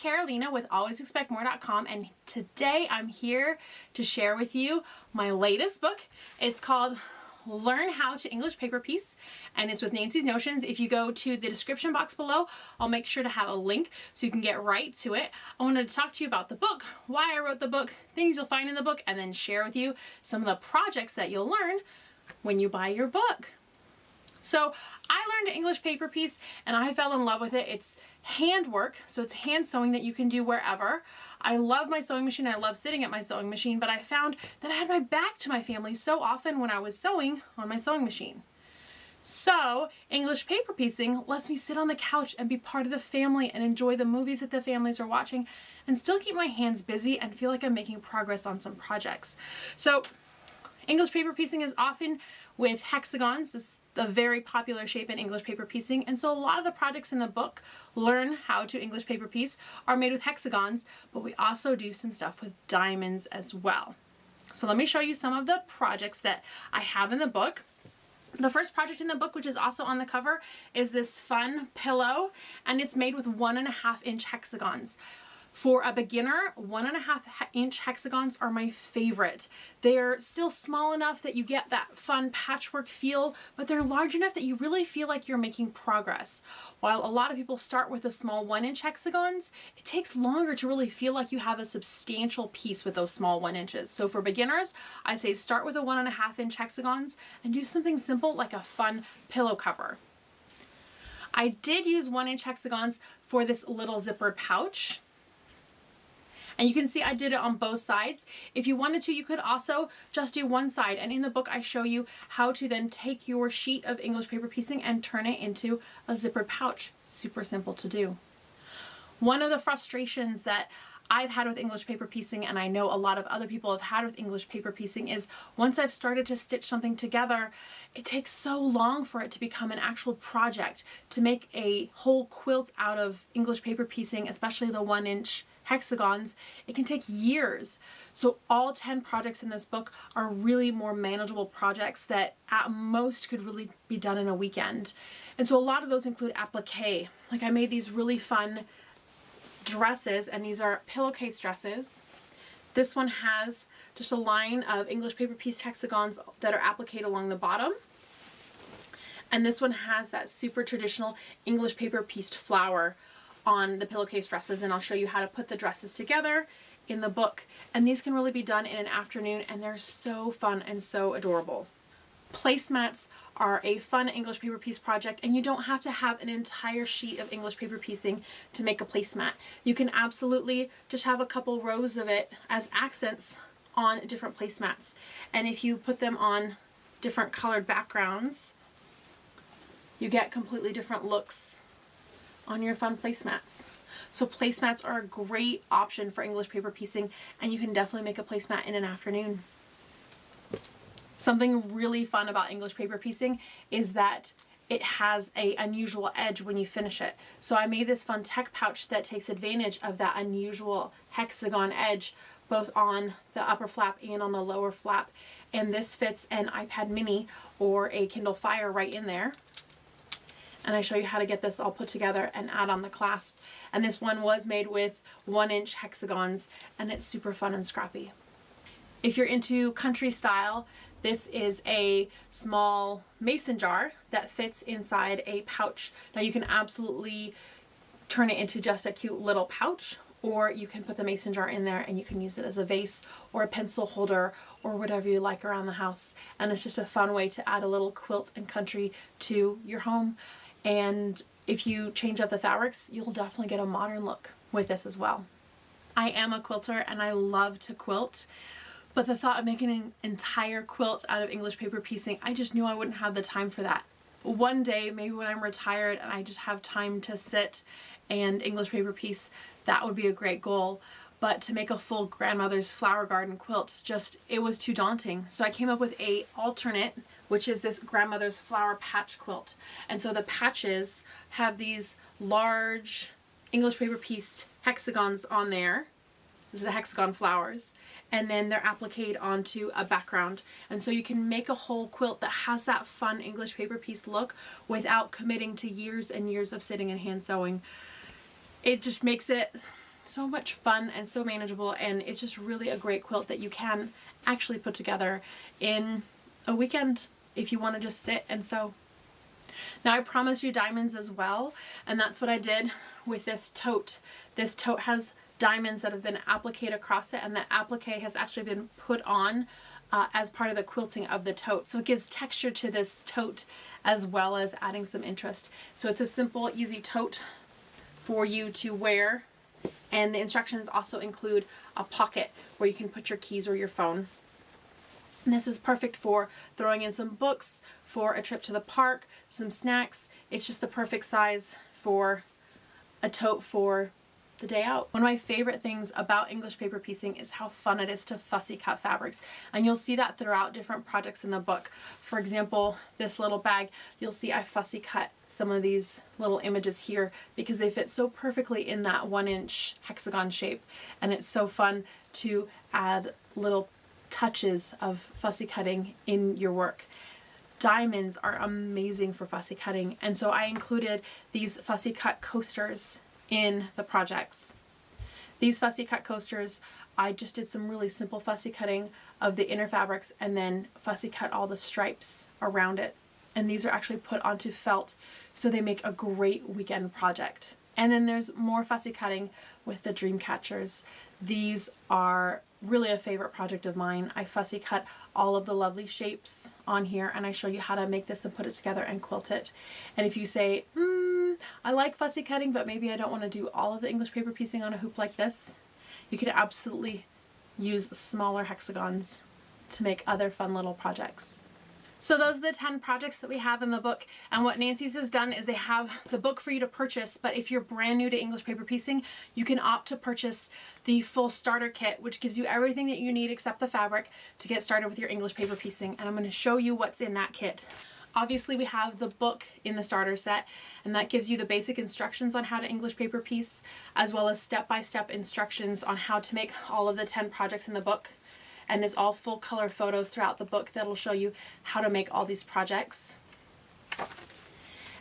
Carolina with alwaysexpectmore.com, and today I'm here to share with you my latest book. It's called Learn How to English Paper Piece, and it's with Nancy's Notions. If you go to the description box below, I'll make sure to have a link so you can get right to it. I wanted to talk to you about the book, why I wrote the book, things you'll find in the book, and then share with you some of the projects that you'll learn when you buy your book. So I learned English paper piece and I fell in love with it. It's handwork, so it's hand sewing that you can do wherever. I love my sewing machine. I love sitting at my sewing machine, but I found that I had my back to my family so often when I was sewing on my sewing machine. So English paper piecing lets me sit on the couch and be part of the family and enjoy the movies that the families are watching and still keep my hands busy and feel like I'm making progress on some projects. So English paper piecing is often with hexagons. This is a very popular shape in English paper piecing, and so a lot of the projects in the book, Learn How to English Paper Piece, are made with hexagons, but we also do some stuff with diamonds as well. So let me show you some of the projects that I have in the book. The first project in the book, which is also on the cover, is this fun pillow, and it's made with 1.5 inch hexagons. For a beginner, 1.5 inch hexagons are my favorite. They're still small enough that you get that fun patchwork feel, but they're large enough that you really feel like you're making progress. While a lot of people start with the small 1 inch hexagons, it takes longer to really feel like you have a substantial piece with those small 1 inches. So for beginners, I say start with a 1.5 inch hexagons and do something simple like a fun pillow cover. I did use 1 inch hexagons for this little zippered pouch. And you can see I did it on both sides. If you wanted to, you could also just do one side. And in the book, I show you how to then take your sheet of English paper piecing and turn it into a zippered pouch. Super simple to do. One of the frustrations that I've had with English paper piecing, and I know a lot of other people have had with English paper piecing, is once I've started to stitch something together, it takes so long for it to become an actual project. To make a whole quilt out of English paper piecing, especially the 1 inch hexagons, it can take years. So all 10 projects in this book are really more manageable projects that at most could really be done in a weekend. And so a lot of those include applique. Like I made these really fun dresses, and these are pillowcase dresses. This one has just a line of English paper piece hexagons that are appliqued along the bottom. And this one has that super traditional English paper pieced flower on the pillowcase dresses, and I'll show you how to put the dresses together in the book. And these can really be done in an afternoon, and they're so fun and so adorable. Placemats are a fun English paper piece project, and you don't have to have an entire sheet of English paper piecing to make a placemat. You can absolutely just have a couple rows of it as accents on different placemats. And if you put them on different colored backgrounds, you get completely different looks on your fun placemats. So placemats are a great option for English paper piecing, and you can definitely make a placemat in an afternoon. Something really fun about English paper piecing is that it has an unusual edge when you finish it. So I made this fun tech pouch that takes advantage of that unusual hexagon edge, both on the upper flap and on the lower flap. And this fits an iPad mini or a Kindle Fire right in there. And I show you how to get this all put together and add on the clasp. And this one was made with 1 inch hexagons, and it's super fun and scrappy. If you're into country style, this is a small mason jar that fits inside a pouch. Now you can absolutely turn it into just a cute little pouch, or you can put the mason jar in there and you can use it as a vase or a pencil holder or whatever you like around the house. And it's just a fun way to add a little quilt and country to your home. And if you change up the fabrics, you'll definitely get a modern look with this as well. I am a quilter and I love to quilt, but the thought of making an entire quilt out of English paper piecing, I just knew I wouldn't have the time for that. One day, maybe when I'm retired and I just have time to sit and English paper piece, that would be a great goal. But to make a full grandmother's flower garden quilt, it was too daunting. So I came up with a alternate, which is this grandmother's flower patch quilt. And so the patches have these large English paper pieced hexagons on there. This is the hexagon flowers. And then they're appliqued onto a background. And so you can make a whole quilt that has that fun English paper piece look without committing to years and years of sitting and hand sewing. It just makes it so much fun and so manageable, and it's just really a great quilt that you can actually put together in a weekend if you want to just sit and sew. Now I promised you diamonds as well, and that's what I did with this tote. This tote has diamonds that have been appliqued across it, and the applique has actually been put on as part of the quilting of the tote. So it gives texture to this tote as well as adding some interest. So it's a simple, easy tote for you to wear. And the instructions also include a pocket where you can put your keys or your phone. And this is perfect for throwing in some books, for a trip to the park, some snacks. It's just the perfect size for a tote for the day out. One of my favorite things about English paper piecing is how fun it is to fussy cut fabrics. And you'll see that throughout different projects in the book. For example, this little bag, you'll see I fussy cut some of these little images here because they fit so perfectly in that 1-inch hexagon shape. And it's so fun to add little touches of fussy cutting in your work. Diamonds are amazing for fussy cutting, and so I included these fussy cut coasters in the projects. These fussy cut coasters, I just did some really simple fussy cutting of the inner fabrics and then fussy cut all the stripes around it. And these are actually put onto felt, so they make a great weekend project. And then there's more fussy cutting with the dream catchers. These are really a favorite project of mine. I fussy cut all of the lovely shapes on here, and I show you how to make this and put it together and quilt it. And if you say, I like fussy cutting, but maybe I don't want to do all of the English paper piecing on a hoop like this, you could absolutely use smaller hexagons to make other fun little projects. So those are the 10 projects that we have in the book, and what Nancy's has done is they have the book for you to purchase, but if you're brand new to English paper piecing, you can opt to purchase the full starter kit, which gives you everything that you need except the fabric to get started with your English paper piecing, and I'm going to show you what's in that kit. Obviously we have the book in the starter set, and that gives you the basic instructions on how to English paper piece, as well as step-by-step instructions on how to make all of the 10 projects in the book. And it's all full color photos throughout the book that'll show you how to make all these projects.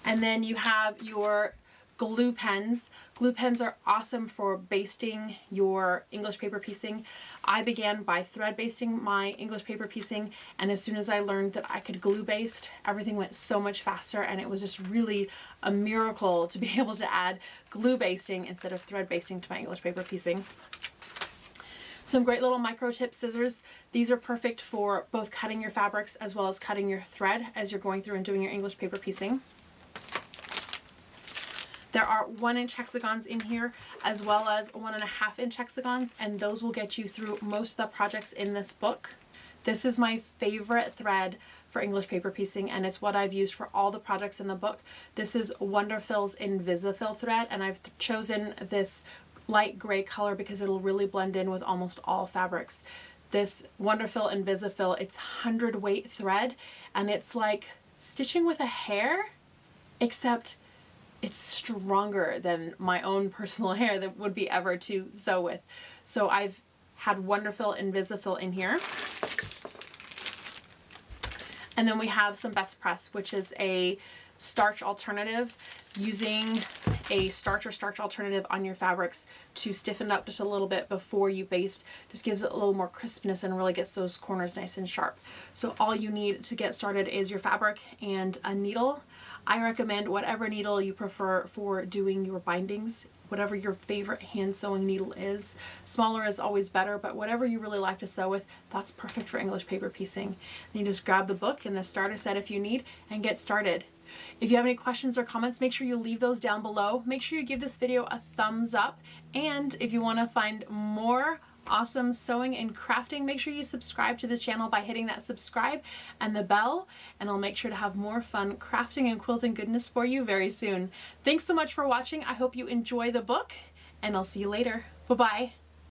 And then you have your glue pens. Glue pens are awesome for basting your English paper piecing. I began by thread basting my English paper piecing, and as soon as I learned that I could glue baste, everything went so much faster, and it was just really a miracle to be able to add glue basting instead of thread basting to my English paper piecing. Some great little micro tip scissors. These are perfect for both cutting your fabrics as well as cutting your thread as you're going through and doing your English paper piecing. There are 1-inch hexagons in here as well as 1.5-inch hexagons, and those will get you through most of the projects in this book. This is my favorite thread for English paper piecing, and it's what I've used for all the projects in the book. This is Wonderfil's Invisifill thread, and I've chosen this light gray color because it'll really blend in with almost all fabrics. This Wonderfil Invisifill, it's 100 weight thread, and it's like stitching with a hair, except it's stronger than my own personal hair that would be ever to sew with. So I've had Wonderfil Invisifill in here. And then we have some Best Press, which is a starch alternative, using a starch or starch alternative on your fabrics to stiffen up just a little bit before you baste. Just gives it a little more crispness and really gets those corners nice and sharp. So all you need to get started is your fabric and a needle. I recommend whatever needle you prefer for doing your bindings, whatever your favorite hand sewing needle is. Smaller is always better, but whatever you really like to sew with, that's perfect for English paper piecing. And you just grab the book and the starter set if you need and get started. If you have any questions or comments, make sure you leave those down below. Make sure you give this video a thumbs up, and if you want to find more awesome sewing and crafting, make sure you subscribe to this channel by hitting that subscribe and the bell, and I'll make sure to have more fun crafting and quilting goodness for you very soon. Thanks so much for watching. I hope you enjoy the book, and I'll see you later. Bye-bye.